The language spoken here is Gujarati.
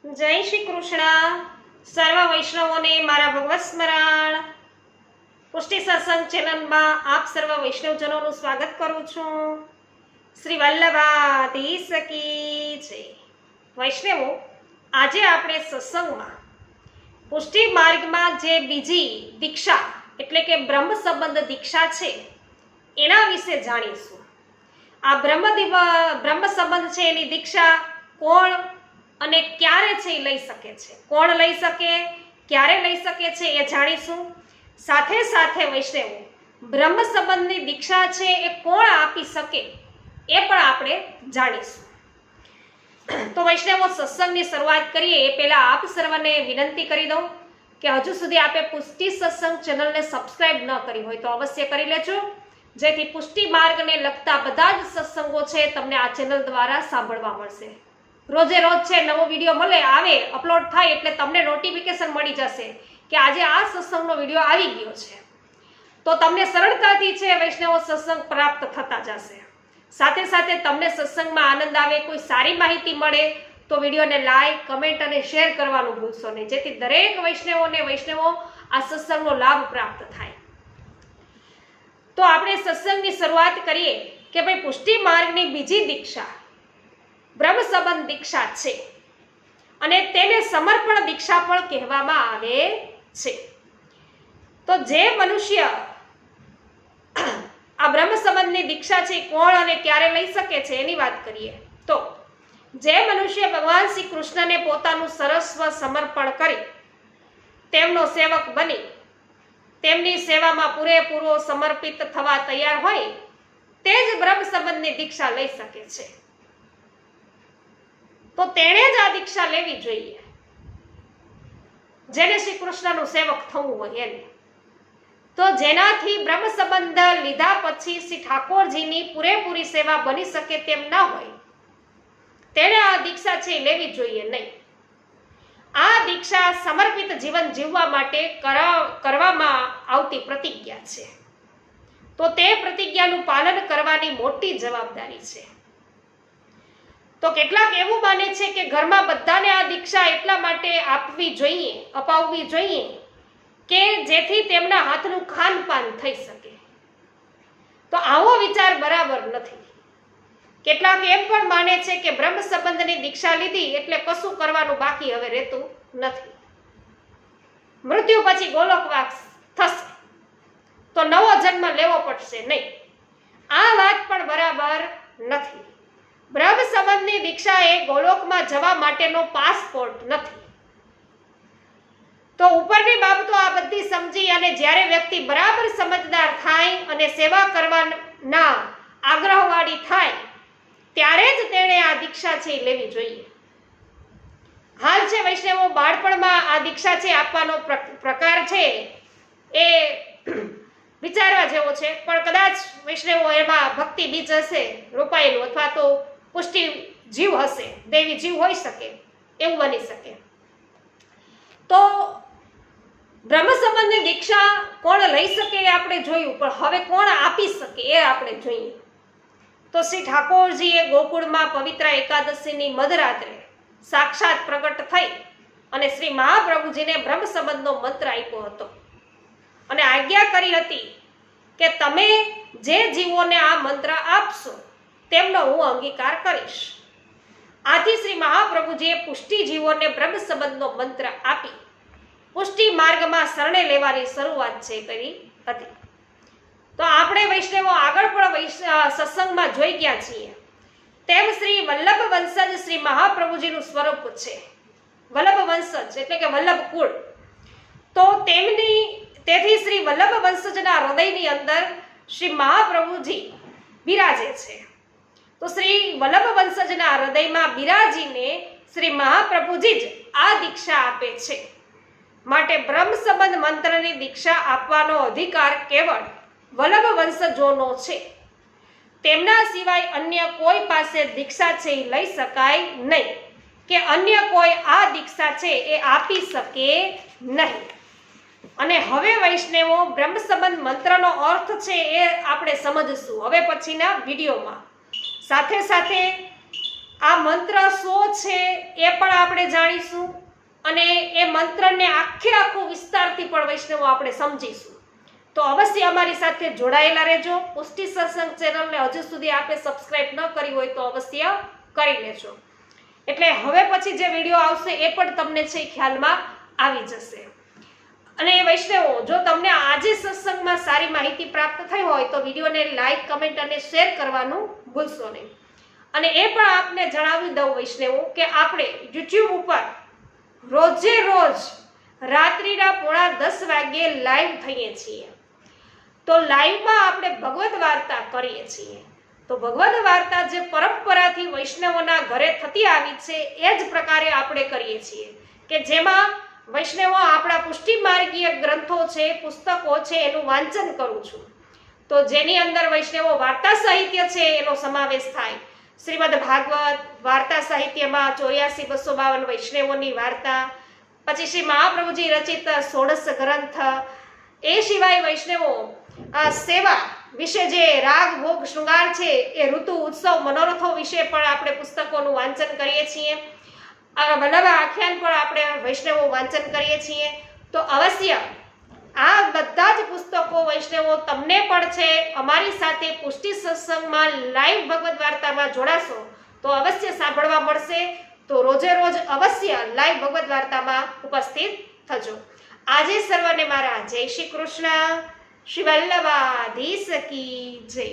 જય શ્રી કૃષ્ણ. સર્વ વૈષ્ણવોને મારા ભગવત સ્મરણ. પુષ્ટિ સત્સંગ ચેનલમાં આપ સર્વ વૈષ્ણવજનોનું સ્વાગત કરું છું. શ્રી વલ્લભાધીશ કી જય. વૈષ્ણવો, આજે આપણે સત્સંગમાં પુષ્ટિ માર્ગમાં જે બીજી દીક્ષા એટલે કે બ્રહ્મ સંબંધ દીક્ષા છે એના વિશે જાણીશું. આ બ્રહ્મ સંબંધ છે એની દીક્ષા કોણ અને ક્યારે છે એ લઈ શકે છે, કોણ લઈ શકે, ક્યારે લઈ શકે છે એ જાણીશું. સાથે સાથે વૈષ્ણવો, બ્રહ્મ સંબંધની દીક્ષા છે એ કોણ આપી શકે એ પણ આપણે જાણીશું. તો વૈષ્ણવો, સત્સંગની શરૂઆત કરીએ એ પહેલા આપ સર્વને વિનંતી કરી દઉં કે હજુ સુધી આપે પુષ્ટિ સત્સંગ ચેનલને સબસ્ક્રાઇબ ન કરી હોય તો અવશ્ય કરી લેજો, જેથી પુષ્ટિ માર્ગને લગતા બધા જ સત્સંગો છે તમને આ ચેનલ દ્વારા સાંભળવા મળશે. રોજે રોજ છે નવો વિડીયો આવે અપલોડ થાય એટલે તમને નોટિફિકેશન મળી જશે કે આજે આ સત્સંગનો વિડીયો આવી ગયો છે, તો તમને સરળતાથી છે વૈષ્ણવો સત્સંગ પ્રાપ્ત થતા જશે. સાથે સાથે તમને સત્સંગમાં આનંદ આવે, કોઈ સારી માહિતી મળે તો વિડીયોને લાઈક, કમેન્ટ અને શેર કરવાનું ભૂલશો નહીં, જેથી દરેક વૈષ્ણવો આ સત્સંગનો લાભ પ્રાપ્ત થાય. તો આપણે સત્સંગની શરૂઆત કરીએ કે ભાઈ પુષ્ટિ માર્ગની બીજી દીક્ષા બ્રહ્મ સંબંધ દીક્ષા છે અને તેને સમર્પણ દીક્ષા પણ કહેવામાં આવે છે. તો જે મનુષ્ય આ બ્રહ્મ સંબંધની દીક્ષા છે કોણ અને ક્યારે લઈ શકે છે એની વાત કરીએ તો જે મનુષ્ય ભગવાન શ્રી કૃષ્ણને પોતાનું સર્વસ્વ સમર્પણ કરી તેમનો સેવક બની તેમની સેવામાં પૂરેપૂરો સમર્પિત થવા તૈયાર હોય તે જ બ્રહ્મ સંબંધની દીક્ષા લઈ શકે છે. તો તેણે જ આ દીક્ષા લેવી જોઈએ જેને શ્રી કૃષ્ણનું સેવક થવું હોય એને. તો જેનાથી બ્રહ્મ સંબંધ લીધા પછી શ્રી ઠાકોરજીની પૂરેપૂરી સેવા બની શકે તેમ ન હોય તેણે આ દીક્ષા છે લેવી જોઈએ નહીં. આ દીક્ષા સમર્પિત જીવન જીવવા માટે કરવામાં આવતી પ્રતિજ્ઞા છે, તો તે પ્રતિજ્ઞાનું પાલન કરવાની મોટી જવાબદારી છે. તો કેટલાક એવું માને છે કે ઘરમાં બધાને આ દીક્ષા એટલા માટે અપાવવી જોઈએ કે જેથી તેમના હાથનું ખાનપાન થઈ શકે. તો આવો વિચાર બરાબર નથી. કેટલાક એમ પણ માને છે કે બ્રહ્મ સંબંધની દીક્ષા લીધી એટલે કશું કરવાનું બાકી હવે રહેતું નથી, મૃત્યુ પછી ગોલોકવાસ થશે તો નવો જન્મ લેવો પડશે નહીં. આ વાત પણ બરાબર નથી. બ્રહ્મ સંબંધની દીક્ષા એ ગોલોકમાં જવા માટેનો પાસપોર્ટ નથી. તો ઉપરની બાબતો આ બધી સમજી અને જ્યારે વ્યક્તિ બરાબર સમજદાર થાય અને સેવા કરવાના આગ્રહવાળી થાય ત્યારે જ તેણે આ દીક્ષા છે લેવી જોઈએ. હાલ છે વૈષ્ણવો, બાળપણમાં આ દીક્ષા છે આપવાનો પ્રકાર છે એ વિચારવા જેવો છે, પણ કદાચ વૈષ્ણવો એમાં ભક્તિ બીજ હશે રોપાયેલું અથવા તો પુષ્ટિ જીવ હશે, દેવી જીવ હોઈ શકે, એવું બની શકે. તો બ્રહ્મ સંબંધની દીક્ષા કોણ લઈ શકે એ આપણે જોયું, પણ હવે કોણ આપી શકે એ આપણે જોઈએ. તો શ્રી ઠાકોરજીએ ગોકુળમાં પવિત્ર એકાદશીની મધરાત્રે સાક્ષાત પ્રગટ થઈ અને શ્રી મહાપ્રભુજીને બ્રહ્મ સંબંધનો મંત્ર આપ્યો હતો અને આજ્ઞા કરી હતી કે તમે જે જીવોને આ મંત્ર આપશો તેમનો હું અંગીકાર કરીશ. આથી શ્રી મહાપ્રભુજીએ પુષ્ટિ જીવોને બ્રહ્મ સંબંધનો મંત્ર આપી પુષ્ટિ માર્ગમાં શરણે લેવાની શરૂઆત છે કરી હતી. તો આપણે વૈષ્ણવો આગળ પણ સત્સંગમાં જોઈ ગયા છીએ તેમ શ્રી વલ્લભ વંશજ શ્રી મહાપ્રભુજીનું સ્વરૂપ છે. વલ્લભ વંશજ એટલે કે વલ્લભ કુળ. તો તેથી શ્રી વલ્લભ વંશજના હૃદયની અંદર શ્રી મહાપ્રભુજી બિરાજે છે. તો શ્રી વલ્લભ વંશજના હૃદયમાં બિરાજીને શ્રી મહાપ્રભુજી જ આ દીક્ષા આપે છે. માટે બ્રહ્મ સંબંધ મંત્રની દીક્ષા આપવાનો અધિકાર કેવળ વલ્લભ વંશજોનો છે. તેમના સિવાય અન્ય કોઈ પાસે દીક્ષા છે એ લઈ શકાય નહીં કે અન્ય કોઈ આ દીક્ષા છે એ આપી શકે નહીં. અને હવે વૈષ્ણવો, બ્રહ્મ સંબંધ મંત્રનો અર્થ છે એ આપણે સમજશું હવે પછીના વિડીયોમાં. સાથે સાથે આ મંત્ર શું છે એ પણ આપણે જાણીશું અને એ મંત્રને આખું વિસ્તારથી પણ વૈષ્ણવો આપણે સમજીશું. તો અવશ્ય અમારી સાથે જોડાયેલા રહેજો. પુષ્ટિ સત્સંગ ચેનલને હજુ સુધી આપણે સબસ્ક્રાઇબ ન કરી હોય તો અવશ્ય કરી લેજો. એટલે હવે પછી જે વિડીયો આવશે એ પણ તમને છે ખ્યાલમાં આવી જશે. અને વૈષ્ણવો, જો તમને આજે સત્સંગમાં સારી માહિતી પ્રાપ્ત થઈ હોય તો વિડીયોને લાઈક, કમેન્ટ અને શેર કરવાનું ભૂલશો નહીં. અને એ પણ આપને જણાવી દઉં વૈષ્ણવો કે આપણે YouTube ઉપર રોજે રોજ રાત્રિના 9:30 વાગ્યે લાઈવ થઈએ છીએ. તો લાઈવમાં આપણે ભગવદ વાર્તા કરીએ છીએ. તો ભગવદ વાર્તા જે પરંપરાથી વૈષ્ણવોના ઘરે થતી આવી છે એ જ પ્રકારે આપણે કરીએ છીએ કે જેમાં વૈષ્ણવો આપણા પુષ્ટિ માર્ગીય ગ્રંથો છે, પુસ્તકો છે એનું વાંચન કરું છું. તો જેની અંદર વૈષ્ણવો વાર્તા સાહિત્ય છે એનો સમાવેશ થાય. શ્રીમદ ભાગવત વાર્તા સાહિત્યમાં 84,252 વૈષ્ણવોની વાર્તા, પછી શ્રી મહાપ્રભુજી રચિત 16 ગ્રંથ, એ સિવાય વૈષ્ણવો આ સેવા વિશે જે રાગ ભોગ શૃંગાર છે એ ઋતુ ઉત્સવ મનોરથો વિશે પણ આપણે પુસ્તકોનું વાંચન કરીએ છીએ. વલ્લભ આખ્યાન પણ આપણે વૈષ્ણવો વાંચન કરીએ છીએ. તો અવશ્ય આ બધા જ પુસ્તકો વૈષ્ણવો તમને પણ છે અમારી સાથે પુષ્ટિ સત્સંગમાં લાઈવ ભગવદ વાર્તામાં જોડાશો તો અવશ્ય સાંભળવા મળશે. તો રોજે રોજ અવશ્ય લાઈવ ભગવદ વાર્તામાં ઉપસ્થિત થજો. આજે સર્વને મારા જય શ્રી કૃષ્ણ. શ્રી વલ્લભાધીશ કી જય.